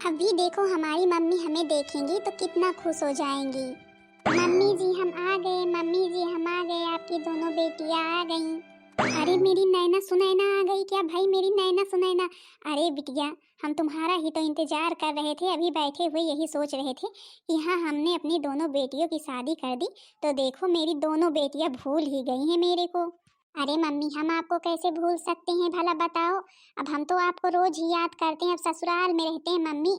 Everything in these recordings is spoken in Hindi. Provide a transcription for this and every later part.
अभी देखो हमारी मम्मी हमें देखेंगी तो कितना खुश हो जाएंगी। मम्मी जी हम आ गए, मम्मी जी हम आ गए, आपकी दोनों बेटियां आ गईं। अरे मेरी नैना सुनैना आ गई क्या भाई, मेरी नैना सुनैना। अरे बिटिया हम तुम्हारा ही तो इंतजार कर रहे थे, अभी बैठे हुए यही सोच रहे थे कि हाँ हमने अपनी दोनों बेटियों की शादी कर दी तो देखो मेरी दोनों बेटियां भूल ही गई हैं मेरे को। अरे मम्मी हम आपको कैसे भूल सकते हैं भला बताओ। अब हम तो आपको रोज ही याद करते हैं, अब ससुराल में रहते हैं मम्मी,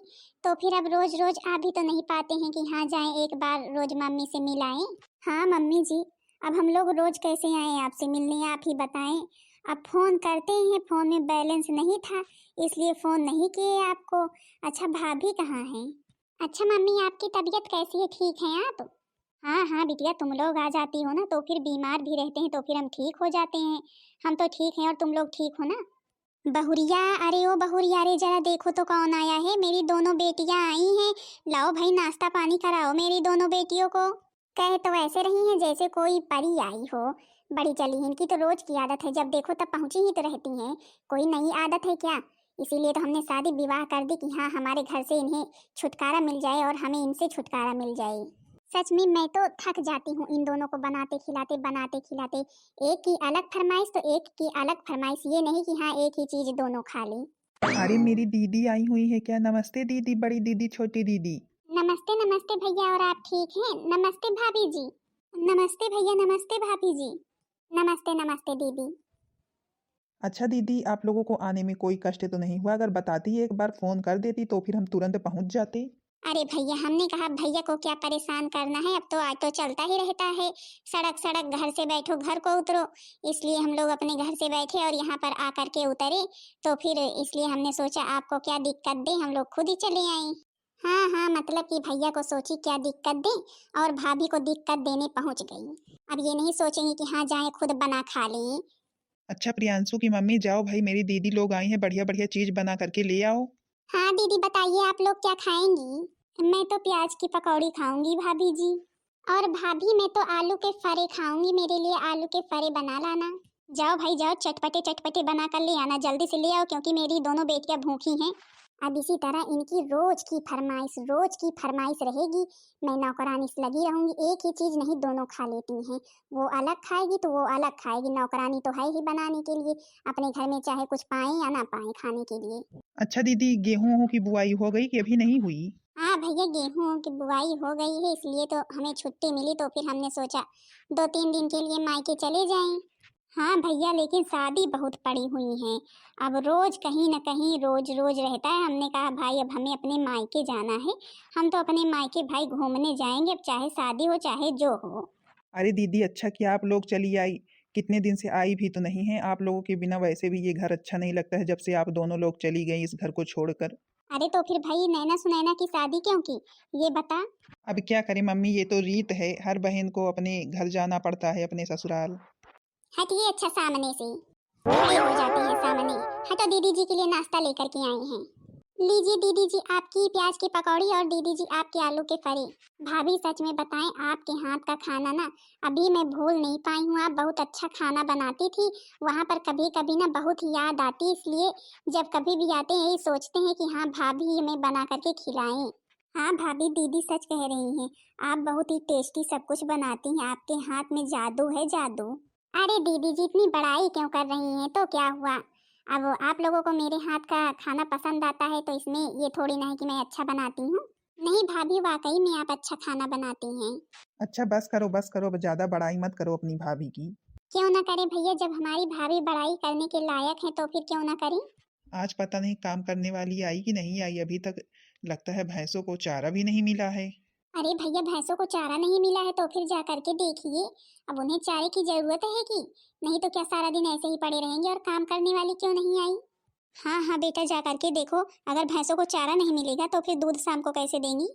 तो फिर अब रोज रोज आ भी तो नहीं पाते हैं कि हाँ जाएं एक बार रोज मम्मी से मिलाएं। हाँ मम्मी जी, अब हम लोग रोज कैसे आए आपसे मिलने, आप ही बताएं। अब फोन करते हैं, फोन में बैलेंस नहीं था इसलिए फोन नहीं किए आपको। अच्छा भाभी कहाँ हैं? अच्छा मम्मी आपकी तबीयत कैसी है, ठीक है आप? हाँ हाँ बिटिया तुम लोग आ जाती हो ना तो फिर बीमार भी रहते हैं तो फिर हम ठीक हो जाते हैं। हम तो ठीक हैं और तुम लोग ठीक हो ना? बहुरिया, अरे ओ बहुरिया रे जरा देखो तो कौन आया है, मेरी दोनों बेटियां आई हैं। लाओ भाई नाश्ता पानी कराओ मेरी दोनों बेटियों को। कह तो ऐसे रही हैं जैसे कोई परी आई हो। बड़ी चली हैं, इनकी तो रोज की आदत है, जब देखो तब पहुंची ही तो रहती हैं। कोई नई आदत है क्या? इसीलिए तो हमने शादी विवाह कर दी कि हाँ हमारे घर से इन्हें छुटकारा मिल जाए और हमें इनसे छुटकारा मिल जाए। सच में मैं तो थक जाती हूँ इन दोनों को बनाते खिलाते। एक की अलग फरमाइश तो एक की अलग फरमाइश, ये नहीं कि हाँ एक ही चीज दोनों खा ली। अरे मेरी दीदी आई हुई है क्या? नमस्ते दीदी, बड़ी दीदी, छोटी दीदी। नमस्ते नमस्ते भैया, और आप ठीक हैं? नमस्ते भाभी जी। नमस्ते भैया, नमस्ते भाभी जी। नमस्ते नमस्ते दीदी। अच्छा दीदी, आप लोगों को आने में कोई कष्ट तो नहीं हुआ? अगर बताती एक बार फोन कर देती तो फिर हम तुरंत पहुंच जाते। अरे भैया हमने कहा भैया को क्या परेशान करना है, अब तो आज तो चलता ही रहता है। सड़क सड़क घर से बैठो घर को उतरो, इसलिए हम लोग अपने घर से बैठे और यहाँ पर आकर के उतरे। तो फिर इसलिए हमने सोचा आपको क्या दिक्कत दे, हम लोग खुद ही चले आए। हाँ हाँ मतलब कि भैया को सोची क्या दिक्कत दे और भाभी को दिक्कत देने पहुंच गई। अब ये नहीं सोचेंगे कि हाँ जाए खुद बना खा लें। अच्छा प्रियांशु की मम्मी, जाओ भाई, मेरी दीदी लोग आई हैं, बढ़िया बढ़िया चीज बना करके ले आओ। हाँ दीदी बताइए आप लोग क्या खाएंगी? मैं तो प्याज की पकौड़ी खाऊंगी भाभी जी। और भाभी मैं तो आलू के फरे खाऊंगी, मेरे लिए आलू के फरे बना लाना। जाओ भाई जाओ, चटपटे चटपटे बना कर ले आना, जल्दी से ले आओ क्योंकि मेरी दोनों बेटियां भूखी हैं। अब इसी तरह इनकी रोज की फरमाइश रहेगी। मैं नौकरानी से लगी रहूंगी, एक ही चीज नहीं दोनों खा लेती हैं। वो अलग खाएगी तो वो अलग खाएगी, नौकरानी तो है ही बनाने के लिए, अपने घर में चाहे कुछ पाए या ना पाए खाने के लिए। अच्छा दीदी, गेहूं की बुआई हो गई कि अभी नहीं हुई? हाँ भैया गेहूं की बुआई हो गई है, इसलिए तो हमें छुट्टी मिली तो फिर हमने सोचा 2-3 दिन के लिए मायके चले जाएं। हाँ भैया लेकिन शादी बहुत पड़ी हुई है, अब रोज कहीं न कहीं रोज रोज रहता है। हमने कहा भाई अब हमें अपने मायके जाना है, हम तो अपने मायके भाई घूमने जाएंगे, अब चाहे शादी हो चाहे जो हो। अरे दीदी, अच्छा किया आप लोग चली आई। कितने दिन से आई भी तो नहीं है। आप लोगों के बिना वैसे भी ये घर अच्छा नहीं लगता है, जब से आप दोनों लोग चली गई इस घर को छोड़कर। अरे तो फिर भाई नैना सुनैना की शादी क्यों की, ये बता। अब क्या करें मम्मी, ये तो रीत है, हर बहन को अपने घर जाना पड़ता है, अपने ससुराल। हटिए अच्छा सामने से, खड़े हो जाते हैं सामने। हटो, दीदी जी के लिए नाश्ता लेकर के आए हैं। लीजिए दीदी जी आपकी प्याज की पकौड़ी और दीदी जी आपके आलू के फरे। भाभी सच में बताएं आपके हाथ का खाना ना अभी मैं भूल नहीं पाई हूँ, आप बहुत अच्छा खाना बनाती थी। वहाँ पर कभी कभी ना बहुत याद आती, इसलिए जब कभी भी आते हैं यही सोचते हैं कि हाँ भाभी हमें बना करके खिलाएं। हाँ भाभी दीदी सच कह रही हैं, आप बहुत ही टेस्टी सब कुछ बनाती हैं, आपके हाथ में जादू है जादू। अरे दीदी जी इतनी बड़ाई क्यों कर रही हैं, तो क्या हुआ? अब आप लोगों को मेरे हाथ का खाना पसंद आता है तो इसमें ये थोड़ी ना है कि मैं अच्छा बनाती हूँ। नहीं भाभी वाकई में आप अच्छा खाना बनाती हैं। अच्छा बस करो, अब ज्यादा बड़ाई मत करो अपनी भाभी की। क्यों ना करें भैया, जब हमारी भाभी बड़ाई करने के लायक है तो फिर क्यों ना करें। आज पता नहीं काम करने वाली आई कि नहीं आई अभी तक। लगता है भैंसों को चारा भी नहीं मिला है। अरे भैया भैंसों को चारा नहीं मिला है तो फिर जा करके देखिए, अब उन्हें चारे की जरूरत है कि नहीं तो क्या सारा दिन ऐसे ही पड़े रहेंगे, और काम करने वाली क्यों नहीं आई? हाँ हाँ बेटा जा करके देखो, अगर भैंसों को चारा नहीं मिलेगा तो फिर दूध शाम को कैसे देंगी?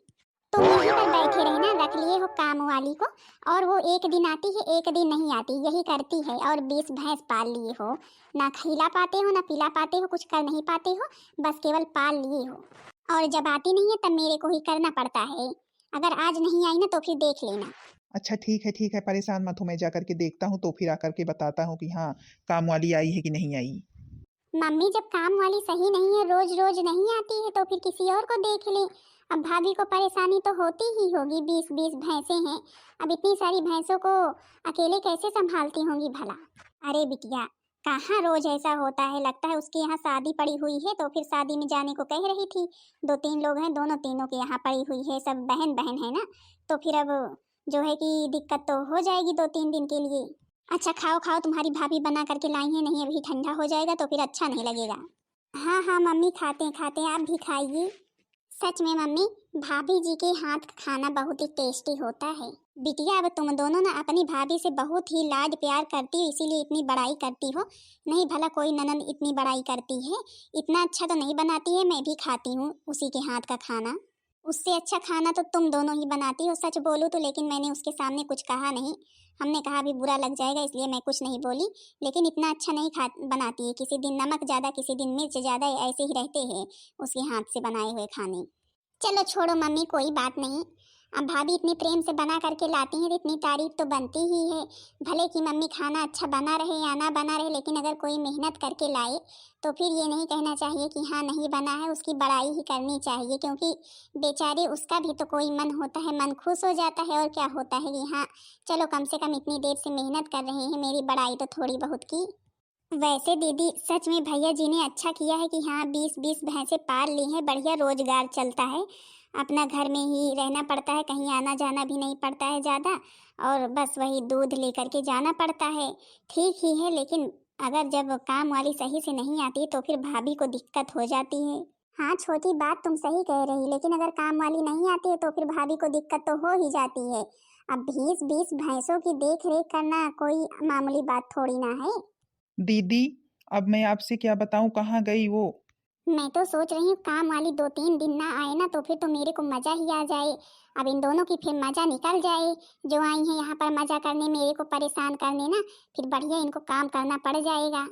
तुम यहीं पर बैठे रहना, रख लिए हो काम वाली को, और वो एक दिन आती है एक दिन नहीं आती, यही करती है। और 20 भैंस पाल लिए हो, ना खिला पाते हो ना पिला पाते हो, कुछ कर नहीं पाते हो, बस केवल पाल लिए हो। और जब आती नहीं है तब मेरे को ही करना पड़ता है। अगर आज नहीं आई ना तो फिर देख लेना। अच्छा ठीक है, परेशान मत हो, मैं जा करके देखता हूँ तो फिर आकर के बताता हूँ कि हाँ काम वाली आई है कि नहीं आई। मम्मी जब काम वाली सही नहीं है, रोज रोज नहीं आती है, तो फिर किसी और को देख ले। अब भाभी को परेशानी तो होती ही होगी, 20-20 भैंसें हैं। अब इतनी सारी भैंसों को अकेले कैसे संभालती होंगी भला। अरे बिटिया, कहाँ रोज ऐसा होता है, लगता है उसके यहाँ शादी पड़ी हुई है तो फिर शादी में जाने को कह रही थी। 2-3 लोग हैं, दोनों तीनों के यहाँ पड़ी हुई है, सब बहन बहन है ना, तो फिर अब जो है कि दिक्कत तो हो जाएगी 2-3 दिन के लिए। अच्छा खाओ खाओ, तुम्हारी भाभी बना करके लाई है, नहीं अभी ठंडा हो जाएगा तो फिर अच्छा नहीं लगेगा। हाँ हाँ मम्मी, खाते हैं खाते हैं, आप भी खाइए। सच में मम्मी, भाभी जी के हाथ का खाना बहुत ही टेस्टी होता है। बिटिया अब तुम दोनों ना अपनी भाभी से बहुत ही लाड प्यार करती हो, इसीलिए इतनी बड़ाई करती हो। नहीं भला कोई ननद इतनी बड़ाई करती है। इतना अच्छा तो नहीं बनाती है, मैं भी खाती हूँ उसी के हाथ का खाना। उससे अच्छा खाना तो तुम दोनों ही बनाती हो, सच बोलूँ तो। लेकिन मैंने उसके सामने कुछ कहा नहीं, हमने कहा भी बुरा लग जाएगा, इसलिए मैं कुछ नहीं बोली। लेकिन इतना अच्छा नहीं खा बनाती है, किसी दिन नमक ज़्यादा, किसी दिन मिर्च ज़्यादा, ऐसे ही रहते हैं उसके हाथ से बनाए हुए खाने। चलो छोड़ो मम्मी, कोई बात नहीं। अब भाभी इतनी प्रेम से बना करके लाती हैं तो इतनी तारीफ तो बनती ही है। भले कि मम्मी खाना अच्छा बना रहे या ना बना रहे, लेकिन अगर कोई मेहनत करके लाए तो फिर ये नहीं कहना चाहिए कि हाँ नहीं बना है, उसकी बड़ाई ही करनी चाहिए। क्योंकि बेचारे उसका भी तो कोई मन होता है, मन खुश हो जाता है। और क्या होता है कि हाँ चलो कम से कम इतनी देर से मेहनत कर रहे हैं, मेरी बड़ाई तो थोड़ी बहुत की। वैसे दीदी सच में भैया जी ने अच्छा किया है कि हाँ 20-20 भैंसे पाल ली हैं, बढ़िया रोजगार चलता है। अपना घर में ही रहना पड़ता है, कहीं आना जाना भी नहीं पड़ता है ज़्यादा, और बस वही दूध लेकर के जाना पड़ता है। ठीक ही है, लेकिन अगर जब काम वाली सही से नहीं आती तो फिर भाभी को दिक्कत हो जाती है। हाँ छोटी बात तुम सही कह रही, लेकिन अगर काम वाली नहीं आती है तो फिर भाभी को दिक्कत तो हो ही जाती है। अब 20-20 भैंसों की देख रेख करना कोई मामूली बात थोड़ी ना है। दीदी, अब मैं आपसे क्या बताऊं, कहाँ गई वो? मैं तो सोच रही हूँ काम वाली 2-3 दिन ना आए ना तो फिर तो मेरे को मजा ही आ जाए। अब इन दोनों की फिर मजा निकल जाए, जो आई हैं यहाँ पर मजा करने, मेरे को परेशान करने ना, फिर बढ़िया इनको काम करना पड़ जाएगा।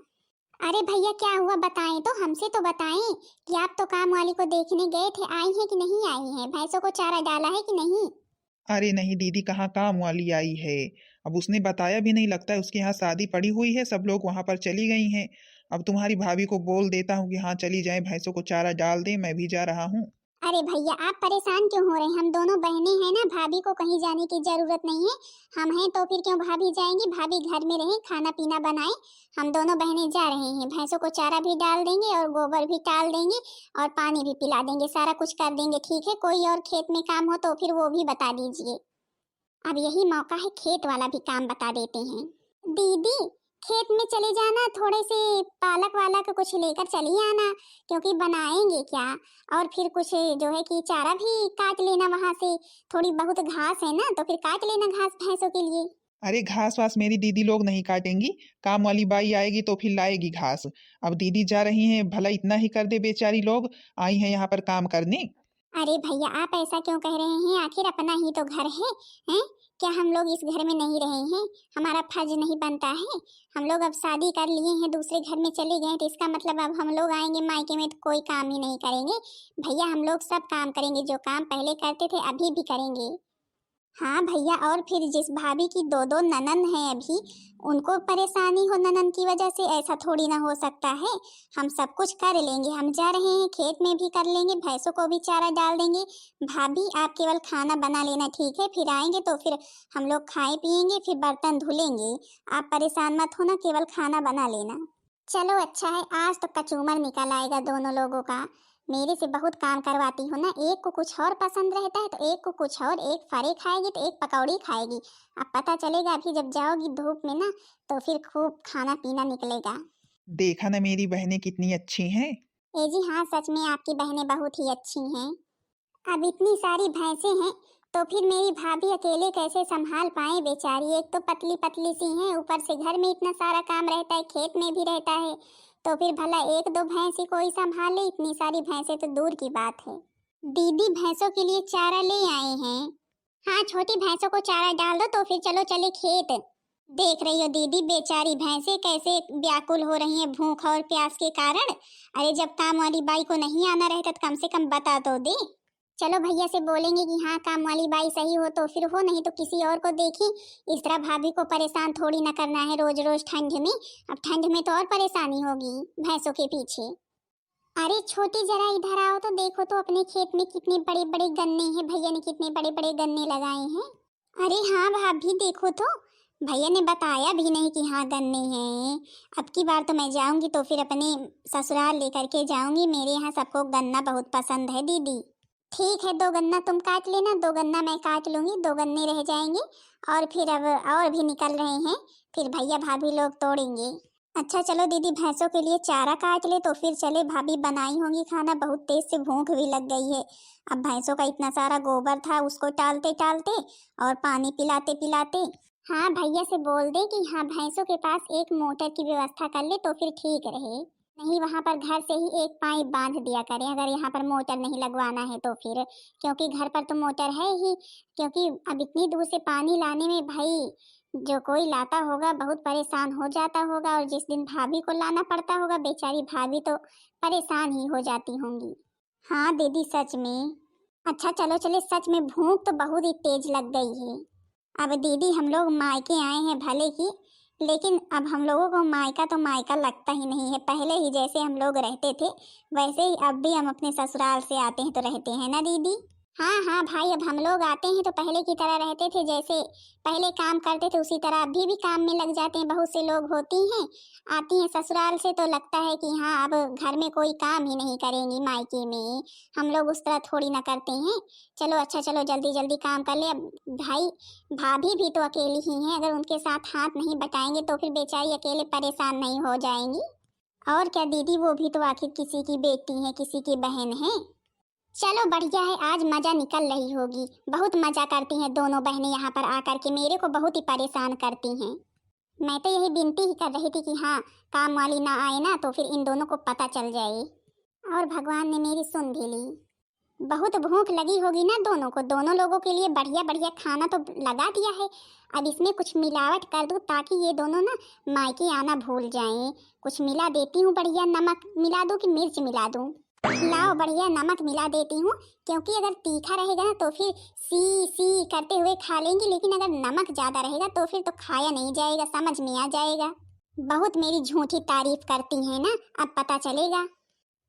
अरे भैया क्या हुआ, बताएं तो, हमसे तो बताएं कि आप तो काम वाली को देखने गए थे, आई हैं कि नहीं आई हैं, भैंसों को चारा डाला है कि नहीं। अरे नहीं दीदी, कहाँ काम वाली आई है। अब उसने बताया भी नहीं, लगता है उसके यहाँ शादी पड़ी हुई है, सब लोग वहां पर चली गई हैं। अब तुम्हारी भाभी को बोल देता हूँ कि हाँ चली जाए, भैंसों को चारा डाल दे, मैं भी जा रहा हूँ। अरे भैया आप परेशान क्यों हो रहे हैं, हम दोनों बहनें हैं ना, भाभी को कहीं जाने की जरूरत नहीं है। हम हैं तो फिर क्यों भाभी जाएंगी, भाभी घर में रहे, खाना पीना बनाए। हम दोनों बहनें जा रहे हैं, भैंसों को चारा भी डाल देंगे और गोबर भी डाल देंगे और पानी भी पिला देंगे, सारा कुछ कर देंगे। ठीक है, कोई और खेत में काम हो तो फिर वो भी बता दीजिए। अब यही मौका है, खेत वाला भी काम बता देते हैं। दीदी खेत में चले जाना, थोड़े से पालक वाला का कुछ लेकर चली आना, क्योंकि बनाएंगे क्या। और फिर कुछ जो है कि चारा भी काट लेना वहां से, थोड़ी बहुत घास है ना तो फिर काट लेना घास भैंसों के लिए। अरे घास वास मेरी दीदी लोग नहीं काटेंगी, काम वाली बाई आएगी तो फिर लाएगी घास। अब दीदी जा रही हैं, भला इतना ही कर दे, बेचारी लोग आई हैं यहाँ पर काम करने। अरे भैया आप ऐसा क्यों कह रहे हैं, आखिर अपना ही तो घर है, हैं? क्या हम लोग इस घर में नहीं रहे हैं, हमारा फर्ज नहीं बनता है। हम लोग अब शादी कर लिए हैं, दूसरे घर में चले गए, तो इसका मतलब अब हम लोग आएंगे मायके में तो कोई काम ही नहीं करेंगे। भैया हम लोग सब काम करेंगे, जो काम पहले करते थे अभी भी करेंगे। हाँ भैया, और फिर जिस भाभी की 2-2 ननन है अभी, उनको परेशानी हो ननन की वजह से, ऐसा थोड़ी ना हो सकता है। हम सब कुछ कर लेंगे, हम जा रहे हैं खेत में भी कर लेंगे, भैंसों को भी चारा डाल देंगे। भाभी आप केवल खाना बना लेना, ठीक है, फिर आएंगे तो फिर हम लोग खाए पिएंगे, फिर बर्तन धुलेंगे। आप परेशान मत होना, केवल खाना बना लेना। चलो अच्छा है, आज तो कचूमर निकल आएगा दोनों लोगों का। मेरे से बहुत काम करवाती हो ना, एक को कुछ और पसंद रहता है तो एक को कुछ और, एक फरे खाएगी तो एक पकौड़ी खाएगी। अब पता चलेगा अभी जब जाओगी धूप में ना, तो फिर खूब खाना पीना निकलेगा। देखा ना मेरी बहनें कितनी अच्छी हैं। ए जी हाँ, सच में आपकी बहनें बहुत ही अच्छी हैं। अब इतनी सारी भैंसें हैं तो फिर मेरी भाभी अकेले कैसे संभाल पाए बेचारी, एक तो पतली पतली सी हैं, ऊपर से घर में इतना सारा काम रहता है, खेत में भी रहता है, तो फिर भला 1-2 भैंस ही कोई संभाले, इतनी सारी भैंसें तो दूर की बात है। दीदी भैंसों के लिए चारा ले आए हैं। हाँ छोटी भैंसों को चारा डाल दो तो फिर चलो चले खेत। देख रही हो दीदी बेचारी भैंसें कैसे व्याकुल हो रही हैं भूख और प्यास के कारण। अरे जब काम वाली बाई को नहीं आना रहता तो कम से कम बता तो दे। चलो भैया से बोलेंगे कि हाँ काम वाली बाई सही हो तो फिर हो, नहीं तो किसी और को देखी। इस तरह भाभी को परेशान थोड़ी ना करना है रोज रोज ठंड में। अब ठंड में तो और परेशानी होगी भैंसों के पीछे। अरे छोटी जरा इधर आओ तो देखो तो अपने खेत में कितने बड़े बड़े गन्ने हैं, भैया ने कितने बड़े बड़े गन्ने लगाए हैं। अरे हाँ भाभी देखो तो, भैया ने बताया भी नहीं कि हाँ गन्ने हैं। अब की बार तो मैं जाऊंगी तो फिर अपने ससुराल लेकर के जाऊंगी, मेरे यहाँ सबको गन्ना बहुत पसंद है दीदी। ठीक है 2 गन्ना तुम काट लेना, 2 गन्ना मैं काट लूंगी, 2 गन्ने रह जाएंगे। और फिर अब और भी निकल रहे हैं, फिर भैया भाभी लोग तोड़ेंगे। अच्छा चलो दीदी भैंसों के लिए चारा काट ले तो फिर चले, भाभी बनाई होंगी खाना, बहुत तेज से भूख भी लग गई है। अब भैंसों का इतना सारा गोबर था उसको टालते टालते और पानी पिलाते पिलाते। हाँ भैया से बोल दे कि हाँ भैंसों के पास एक मोटर की व्यवस्था कर ले तो फिर ठीक रहे। नहीं वहाँ पर घर से ही एक पाइप बांध दिया करें अगर यहाँ पर मोटर नहीं लगवाना है तो फिर, क्योंकि घर पर तो मोटर है ही। क्योंकि अब इतनी दूर से पानी लाने में भाई जो कोई लाता होगा बहुत परेशान हो जाता होगा, और जिस दिन भाभी को लाना पड़ता होगा बेचारी भाभी तो परेशान ही हो जाती होंगी। हाँ दीदी सच में। अच्छा चलो चले, सच में भूख तो बहुत ही तेज लग गई है। अब दीदी हम लोग मायके आए हैं भले ही, लेकिन अब हम लोगों को मायका तो मायका लगता ही नहीं है। पहले ही जैसे हम लोग रहते थे वैसे ही अब भी हम अपने ससुराल से आते हैं तो रहते हैं ना दीदी। हाँ हाँ भाई अब हम लोग आते हैं तो पहले की तरह रहते थे, जैसे पहले काम करते थे उसी तरह अभी भी काम में लग जाते हैं। बहुत से लोग होती हैं आती हैं ससुराल से तो लगता है कि हाँ अब घर में कोई काम ही नहीं करेंगी मायके में। हम लोग उस तरह थोड़ी ना करते हैं। चलो अच्छा चलो जल्दी जल्दी काम कर ले। अब भाई भाभी भी तो अकेली ही हैं, अगर उनके साथ हाथ नहीं बटाएंगे तो फिर बेचारी अकेले परेशान नहीं हो जाएंगी। और क्या दीदी, वो भी तो आखिर किसी की बेटी है किसी की बहन है। चलो बढ़िया है, आज मजा निकल रही होगी। बहुत मजा करती हैं दोनों बहनें यहाँ पर आकर के, मेरे को बहुत ही परेशान करती हैं। मैं तो यही विनती ही कर रही थी कि हाँ काम वाली ना आए ना तो फिर इन दोनों को पता चल जाए। और भगवान ने मेरी सुन भी ली। बहुत भूख लगी होगी ना दोनों को, दोनों लोगों के लिए बढ़िया बढ़िया खाना तो लगा दिया है। अब इसमें कुछ मिलावट कर दूं ताकि ये दोनों ना मायके आना भूल जाएं। कुछ मिला देती हूँ, बढ़िया नमक मिला दूं कि मिर्च मिला दूं। लाओ बढ़िया नमक मिला देती हूँ, क्योंकि अगर तीखा रहेगा ना तो फिर सी सी करते हुए खा लेंगी, लेकिन अगर नमक ज्यादा रहेगा तो फिर तो खाया नहीं जाएगा, समझ में आ जाएगा। बहुत मेरी झूठी तारीफ करती हैं ना, अब पता चलेगा।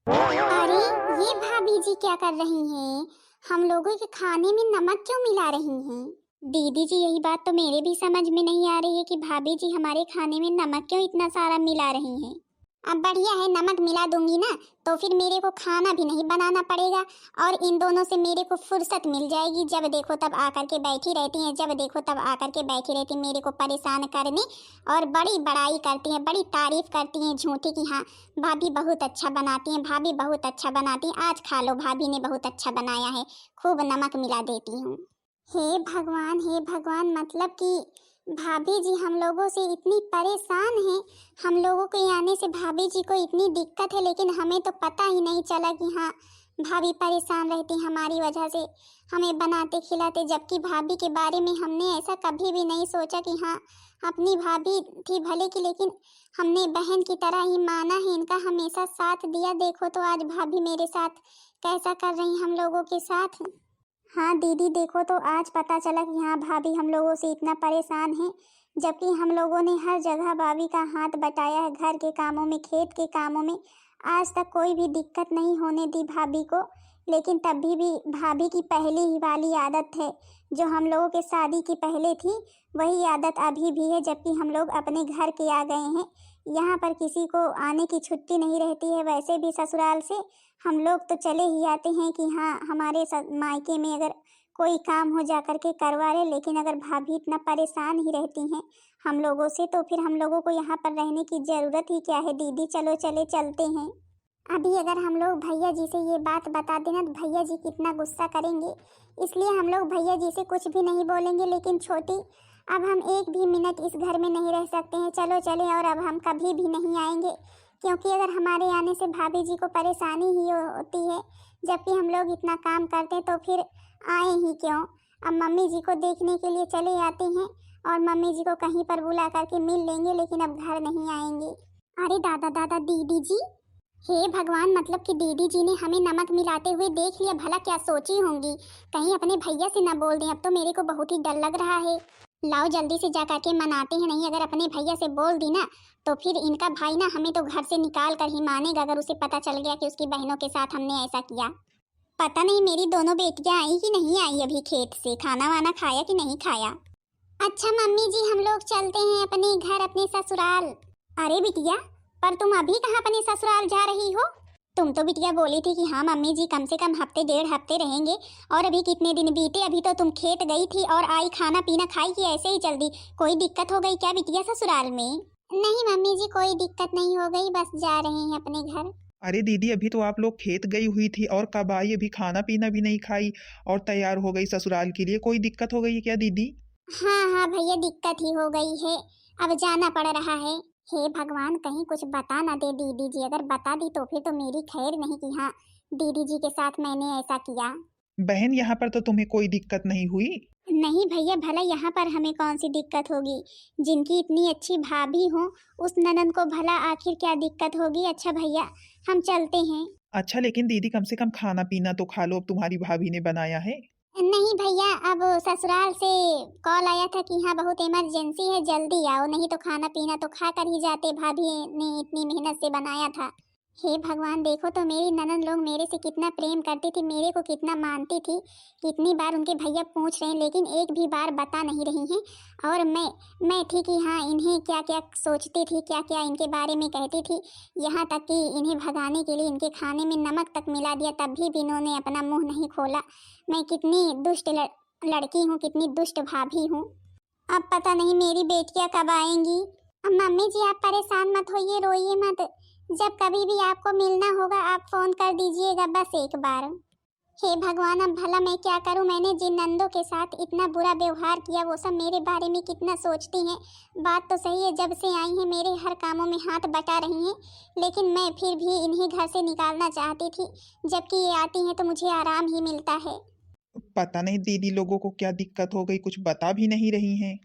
अरे ये भाभी जी क्या कर रही हैं? हम लोगों के खाने में नमक क्यों मिला रही हैं? दीदी जी यही बात तो मेरे भी समझ में नहीं आ रही है कि भाभी जी हमारे खाने में नमक क्यों इतना सारा मिला रही हैं। अब बढ़िया है नमक मिला दूंगी ना तो फिर मेरे को खाना भी नहीं बनाना पड़ेगा, और इन दोनों से मेरे को फुर्सत मिल जाएगी। जब देखो तब आकर के बैठी रहती हैं, जब देखो तब आकर के बैठी रहती हैं मेरे को परेशान करने, और बड़ी बड़ाई करती हैं, बड़ी तारीफ करती हैं झूठी कि हाँ भाभी बहुत अच्छा बनाती हैं, भाभी बहुत अच्छा बनाती हैं, आज खा लो भाभी ने बहुत अच्छा बनाया है, खूब नमक मिला देती हूँ। हे भगवान, मतलब कि भाभी जी हम लोगों से इतनी परेशान हैं। हम लोगों के आने से भाभी जी को इतनी दिक्कत है, लेकिन हमें तो पता ही नहीं चला कि हाँ भाभी परेशान रहती हमारी वजह से हमें बनाते खिलाते। जबकि भाभी के बारे में हमने ऐसा कभी भी नहीं सोचा कि हाँ अपनी भाभी थी भले की, लेकिन हमने बहन की तरह ही माना है, इनका हमेशा साथ दिया। देखो तो आज भाभी मेरे साथ कैसा कर रही हम लोगों के साथ। हाँ दीदी देखो तो आज पता चला कि हाँ भाभी हम लोगों से इतना परेशान है, जबकि हम लोगों ने हर जगह भाभी का हाथ बटाया है, घर के कामों में खेत के कामों में। आज तक कोई भी दिक्कत नहीं होने दी भाभी को, लेकिन तभी भी भाभी की पहली ही वाली आदत है जो हम लोगों के शादी की पहले थी, वही आदत अभी भी है। जबकि हम लोग अपने घर के आ गए हैं, यहाँ पर किसी को आने की छुट्टी नहीं रहती है। वैसे भी ससुराल से हम लोग तो चले ही आते हैं कि हाँ हमारे मायके में अगर कोई काम हो जा कर के करवा ले, लेकिन अगर भाभी इतना परेशान ही रहती हैं हम लोगों से तो फिर हम लोगों को यहाँ पर रहने की ज़रूरत ही क्या है। दीदी चलो चले चलते हैं। अभी अगर हम लोग भैया जी से ये बात बता देना तो भैया जी कितना गुस्सा करेंगे, इसलिए हम लोग भैया जी से कुछ भी नहीं बोलेंगे। लेकिन छोटी अब हम एक भी मिनट इस घर में नहीं रह सकते हैं, चलो चले, और अब हम कभी भी नहीं आएंगे, क्योंकि अगर हमारे आने से भाभी जी को परेशानी ही होती है। जबकि हम लोग इतना काम करते हैं तो फिर आए ही क्यों। अब मम्मी जी को देखने के लिए चले आते हैं और मम्मी जी को कहीं पर बुला करके मिल लेंगे, लेकिन अब घर नहीं आएंगे। अरे दादा दादा दीदी जी हे भगवान, मतलब कि दीदी जी ने हमें नमक मिलाते हुए देख लिया, भला क्या सोची होंगी। कहीं अपने भैया से ना बोल दें, अब तो मेरे को बहुत ही डर लग रहा है। लाओ जल्दी से जा करके मनाते हैं, नहीं अगर अपने भैया से बोल दी ना तो फिर इनका भाई ना हमें तो घर से निकाल कर ही मानेगा, अगर उसे पता चल गया कि उसकी बहनों के साथ हमने ऐसा किया। पता नहीं मेरी दोनों बेटियां आई कि नहीं आई अभी खेत से, खाना वाना खाया कि नहीं खाया। अच्छा मम्मी जी, हम लोग चलते हैं अपने घर, अपने ससुराल। अरे बिटिया, पर तुम अभी कहाँ अपने ससुराल जा रही हो? तुम तो बिटिया बोली थी कि हाँ मम्मी जी कम से कम हफ्ते 1.5 हफ्ते रहेंगे, और अभी कितने दिन बीते, अभी तो तुम खेत गई थी और आई खाना पीना खाई कि ऐसे ही चल दी? कोई दिक्कत हो गई क्या बिटिया ससुराल में? नहीं मम्मी जी, कोई दिक्कत नहीं हो गई, बस जा रहे हैं अपने घर। अरे दीदी, अभी तो आप लोग खेत गई हुई थी और कब आई, अभी खाना पीना भी नहीं खाई और तैयार हो गई ससुराल के लिए। कोई दिक्कत हो गई है क्या दीदी? हाँ हाँ भैया, दिक्कत ही हो गई है, अब जाना पड़ रहा है। हे भगवान, कहीं कुछ बता ना दे दीदी जी, अगर बता दी तो फिर तो मेरी खैर नहीं कि हाँ दीदी जी के साथ मैंने ऐसा किया। बहन, यहाँ पर तो तुम्हें कोई दिक्कत नहीं हुई? नहीं भैया, भला यहाँ पर हमें कौन सी दिक्कत होगी? जिनकी इतनी अच्छी भाभी हो उस ननद को भला आखिर क्या दिक्कत होगी। अच्छा भैया, हम चलते हैं। अच्छा, लेकिन दीदी कम से कम खाना पीना तो खा लो, अब तुम्हारी भाभी ने बनाया है। नहीं भैया, अब ससुराल से कॉल आया था कि हाँ बहुत इमरजेंसी है, जल्दी आओ, नहीं तो खाना पीना तो खा कर ही जाते, भाभी ने इतनी मेहनत से बनाया था। हे भगवान, देखो तो मेरी ननद लोग मेरे से कितना प्रेम करती थी, मेरे को कितना मानती थी। कितनी बार उनके भैया पूछ रहे हैं लेकिन एक भी बार बता नहीं रही हैं। और मैं थी कि हाँ इन्हें क्या क्या सोचती थी, क्या क्या इनके बारे में कहती थी। यहाँ तक कि इन्हें भगाने के लिए इनके खाने में नमक तक मिला दिया, तब भी इन्होंने अपना मुंह नहीं खोला। मैं कितनी दुष्ट लड़की हूँ, कितनी दुष्ट भाभी हूँ। अब पता नहीं मेरी बेटियाँ कब आएंगी। अब मम्मी जी आप परेशान मत होइए, रोइए मत, जब कभी भी आपको मिलना होगा आप फोन कर दीजिएगा बस एक बार। हे भगवान, अब भला मैं क्या करूं, मैंने जिन नंदों के साथ इतना बुरा व्यवहार किया वो सब मेरे बारे में कितना सोचती हैं। बात तो सही है, जब से आई हैं मेरे हर कामों में हाथ बटा रही हैं, लेकिन मैं फिर भी इन्हें घर से निकालना चाहती थी, जबकि ये आती हैं तो मुझे आराम ही मिलता है। पता नहीं दीदी लोगों को क्या दिक्कत हो गई, कुछ बता भी नहीं रही हैं।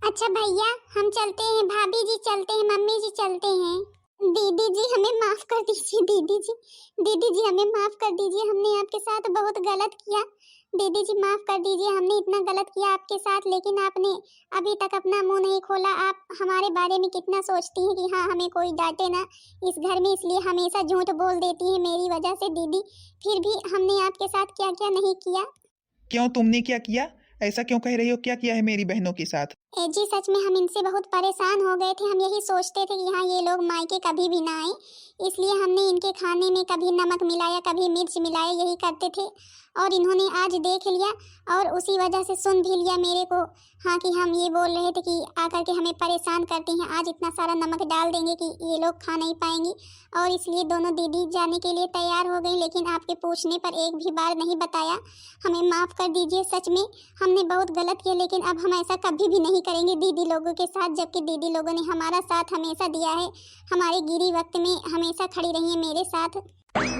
अच्छा भैया, हम चलते हैं, भाभी जी चलते हैं, मम्मी जी चलते हैं। दीदी जी हमें माफ कर दीजिए, दीदी जी हमें माफ कर दीजिए, हमने आपके साथ बहुत गलत किया। दीदी जी माफ कर दीजिए, हमने इतना गलत किया आपके साथ, लेकिन आपने अभी तक अपना मुंह नहीं खोला। आप हमारे बारे में कितना सोचती हैं कि हाँ हमें कोई डांटे ना इस घर में, इसलिए हमेशा झूठ बोल देती है मेरी वजह से। दीदी फिर भी हमने आपके साथ क्या क्या नहीं किया। क्यों, तुमने क्या किया? ऐसा क्यों कह रही हो? क्या किया है मेरी बहनों के साथ? जी सच में हम इनसे बहुत परेशान हो गए थे, हम यही सोचते थे कि हाँ ये लोग मायके कभी भी ना आए, इसलिए हमने इनके खाने में कभी नमक मिलाया कभी मिर्च मिलाया, यही करते थे। और इन्होंने आज देख लिया और उसी वजह से सुन भी लिया मेरे को, हाँ कि हम ये बोल रहे थे कि आकर के हमें परेशान करते हैं, आज इतना सारा नमक डाल देंगे कि ये लोग खा नहीं पाएंगी। और इसलिए दोनों दीदी जाने के लिए तैयार हो गई, लेकिन आपके पूछने पर एक भी बार नहीं बताया। हमें माफ़ कर दीजिए, सच में हमने बहुत गलत किया, लेकिन अब हम ऐसा कभी भी नहीं करेंगे दीदी लोगों के साथ, जबकि दीदी लोगों ने हमारा साथ हमेशा दिया है, हमारे गिरी वक्त में हमेशा खड़ी रही है मेरे साथ।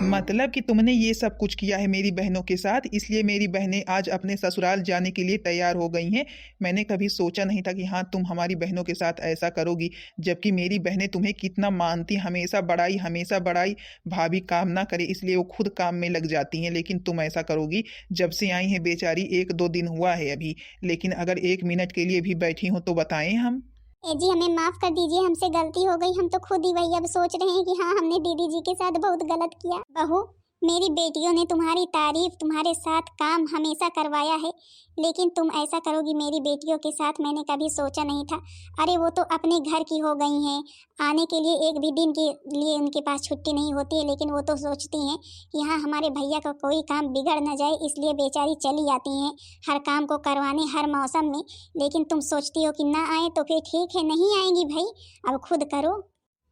मतलब कि तुमने ये सब कुछ किया है मेरी बहनों के साथ, इसलिए मेरी बहनें आज अपने ससुराल जाने के लिए तैयार हो गई हैं। मैंने कभी सोचा नहीं था कि हाँ तुम हमारी बहनों के साथ ऐसा करोगी, जबकि मेरी बहनें तुम्हें कितना मानती, हमेशा बड़ाई। भाभी काम ना करे इसलिए वो खुद काम में लग जाती हैं, लेकिन तुम ऐसा करोगी? जब से आई हैं बेचारी 1-2 दिन हुआ है अभी, लेकिन अगर 1 मिनट के लिए भी बैठी हो तो बताएं हम। जी हमें माफ कर दीजिए, हमसे गलती हो गई, हम तो खुद ही वही अब सोच रहे हैं कि हाँ हमने दीदी जी के साथ बहुत गलत किया। बहू, मेरी बेटियों ने तुम्हारी तारीफ, तुम्हारे साथ काम हमेशा करवाया है, लेकिन तुम ऐसा करोगी मेरी बेटियों के साथ मैंने कभी सोचा नहीं था। अरे वो तो अपने घर की हो गई हैं, आने के लिए एक भी दिन के लिए उनके पास छुट्टी नहीं होती है, लेकिन वो तो सोचती हैं कि हाँ हमारे भैया का कोई काम बिगड़ ना जाए, इसलिए बेचारी चली आती हैं हर काम को करवाने हर मौसम में। लेकिन तुम सोचती हो कि ना आए तो फिर ठीक है, नहीं आएंगी भाई, अब खुद करो।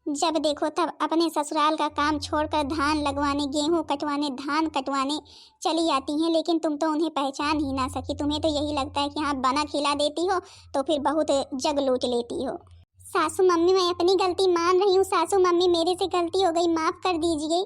जब देखो तब अपने ससुराल का काम छोड़कर धान लगवाने, गेहूं कटवाने, धान कटवाने चली आती हैं, लेकिन तुम तो उन्हें पहचान ही ना सकी। तुम्हें तो यही लगता है कि हाँ बना खिला देती हो तो फिर बहुत जग लूट लेती हो। सासू मम्मी, मैं अपनी गलती मान रही हूँ, सासू मम्मी मेरे से गलती हो गई, माफ़ कर दीजिए।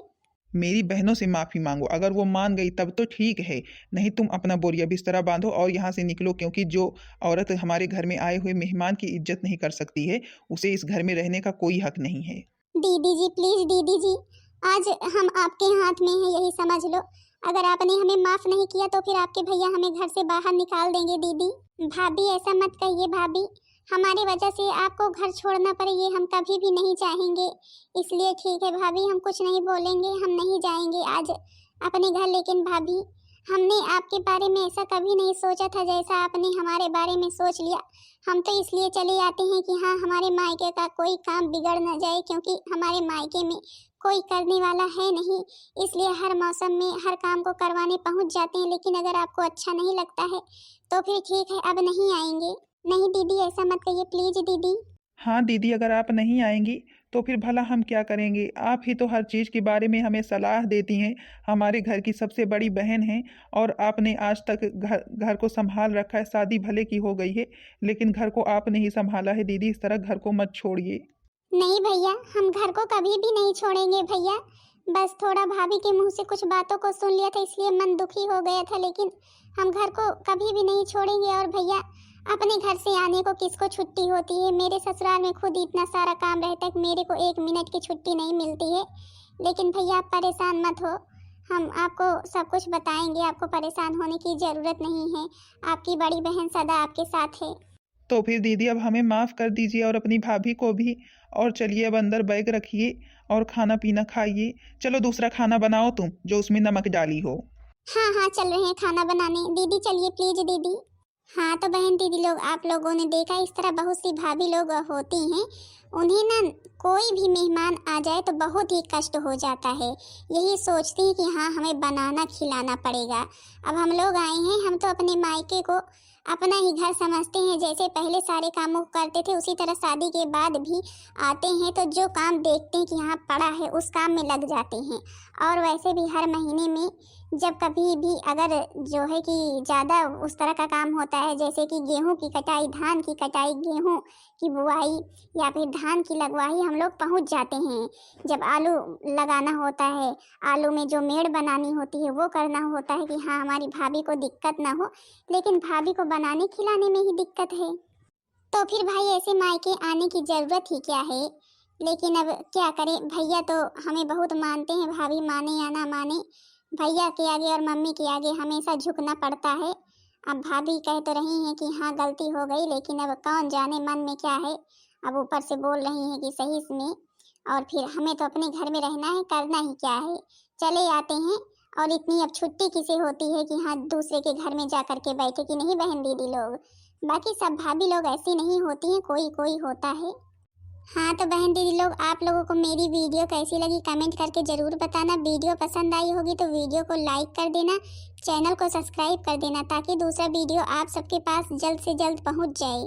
मेरी बहनों से माफ़ी मांगो, अगर वो मान गई तब तो ठीक है, नहीं तुम अपना बोरिया बिस्तरा बांधो और यहाँ से निकलो, क्योंकि जो औरत हमारे घर में आए हुए मेहमान की इज्जत नहीं कर सकती है, उसे इस घर में रहने का कोई हक नहीं है। दीदी जी प्लीज़, दीदी जी आज हम आपके हाथ में हैं, यही समझ लो। अगर आपने हमें माफ नहीं किया तो फिर आपके भैया हमें घर से बाहर निकाल देंगे दीदी। भाभी ऐसा मत कहिए भाभी, हमारी वजह से आपको घर छोड़ना पड़े ये हम कभी भी नहीं चाहेंगे। इसलिए ठीक है भाभी, हम कुछ नहीं बोलेंगे, हम नहीं जाएंगे आज अपने घर। लेकिन भाभी, हमने आपके बारे में ऐसा कभी नहीं सोचा था जैसा आपने हमारे बारे में सोच लिया। हम तो इसलिए चले आते हैं कि हाँ, हमारे मायके का कोई काम बिगड़ न जाए, क्योंकि हमारे मायके में कोई करने वाला है नहीं, इसलिए हर मौसम में हर काम को करवाने पहुंच जाते हैं। लेकिन अगर आपको अच्छा नहीं लगता है तो फिर ठीक है, अब नहीं आएंगे। नहीं दीदी, ऐसा मत कहिए प्लीज दीदी। हाँ दीदी, अगर आप नहीं आएंगी तो फिर भला हम क्या करेंगे? आप ही तो हर चीज़ के बारे में हमें सलाह देती हैं, हमारे घर की सबसे बड़ी बहन हैं, और आपने आज तक घर घर को संभाल रखा है। शादी भले की हो गई है, लेकिन घर को आपने ही संभाला है। दीदी, इस तरह घर को मत छोड़िए। नहीं भैया, हम घर को कभी भी नहीं छोड़ेंगे भैया। बस थोड़ा भाभी के मुंह से कुछ बातों को सुन लिया था, इसलिए मन दुखी हो गया था। लेकिन हम घर को कभी भी नहीं छोड़ेंगे। और भैया, अपने घर से आने को किसको छुट्टी होती है? मेरे ससुराल में खुद इतना सारा काम रहता है कि मेरे को 1 मिनट की छुट्टी नहीं मिलती है। लेकिन भैया, आप परेशान मत हो, हम आपको सब कुछ बताएंगे, आपको परेशान होने की ज़रूरत नहीं है। आपकी बड़ी बहन सदा आपके साथ है। तो फिर दीदी, अब हमें माफ़ कर दीजिए और अपनी भाभी को भी। और चलिए, अब अंदर बैग रखिए और खाना पीना खाइए। चलो दूसरा खाना बनाओ तुम, जो उसमें नमक डाली हो। हाँ हाँ, चल रहे हैं खाना बनाने। दीदी चलिए प्लीज दीदी। हाँ तो बहन दीदी लोग, आप लोगों ने देखा इस तरह बहुत सी भाभी लोग होती हैं, उन्हें ना कोई भी मेहमान आ जाए तो बहुत ही कष्ट हो जाता है। यही सोचती हैं कि हाँ, हमें बनाना खिलाना पड़ेगा। अब हम लोग आए हैं, हम तो अपने मायके को अपना ही घर समझते हैं। जैसे पहले सारे कामों को करते थे, उसी तरह शादी के बाद भी आते हैं तो जो काम देखते हैं कि यहाँ पड़ा है उस काम में लग जाते हैं। और वैसे भी हर महीने में जब कभी भी अगर जो है कि ज़्यादा उस तरह का काम होता है, जैसे कि गेहूं की कटाई, धान की कटाई, गेहूं की बुआई या फिर धान की लगवाई, हम लोग पहुंच जाते हैं। जब आलू लगाना होता है, आलू में जो मेड़ बनानी होती है वो करना होता है कि हाँ, हमारी भाभी को दिक्कत ना हो। लेकिन भाभी को बनाने खिलाने में ही दिक्कत है, तो फिर भाई ऐसे मायके आने की ज़रूरत ही क्या है? लेकिन अब क्या करें, भैया तो हमें बहुत मानते हैं, भाभी माने या ना माने, भैया के आगे और मम्मी के आगे हमेशा झुकना पड़ता है। अब भाभी कह तो रही हैं कि हाँ गलती हो गई, लेकिन अब कौन जाने मन में क्या है। अब ऊपर से बोल रही हैं कि सही में, और फिर हमें तो अपने घर में रहना है, करना ही क्या है, चले आते हैं। और इतनी अब छुट्टी किसे होती है कि हाँ दूसरे के घर में जा कर के बैठे, कि नहीं बहन दीदी लोग? बाकी सब भाभी लोग ऐसी नहीं होती हैं, कोई कोई होता है। हाँ तो बहन दीदी लोग, आप लोगों को मेरी वीडियो कैसी लगी कमेंट करके ज़रूर बताना। वीडियो पसंद आई होगी तो वीडियो को लाइक कर देना, चैनल को सब्सक्राइब कर देना, ताकि दूसरा वीडियो आप सबके पास जल्द से जल्द पहुंच जाए।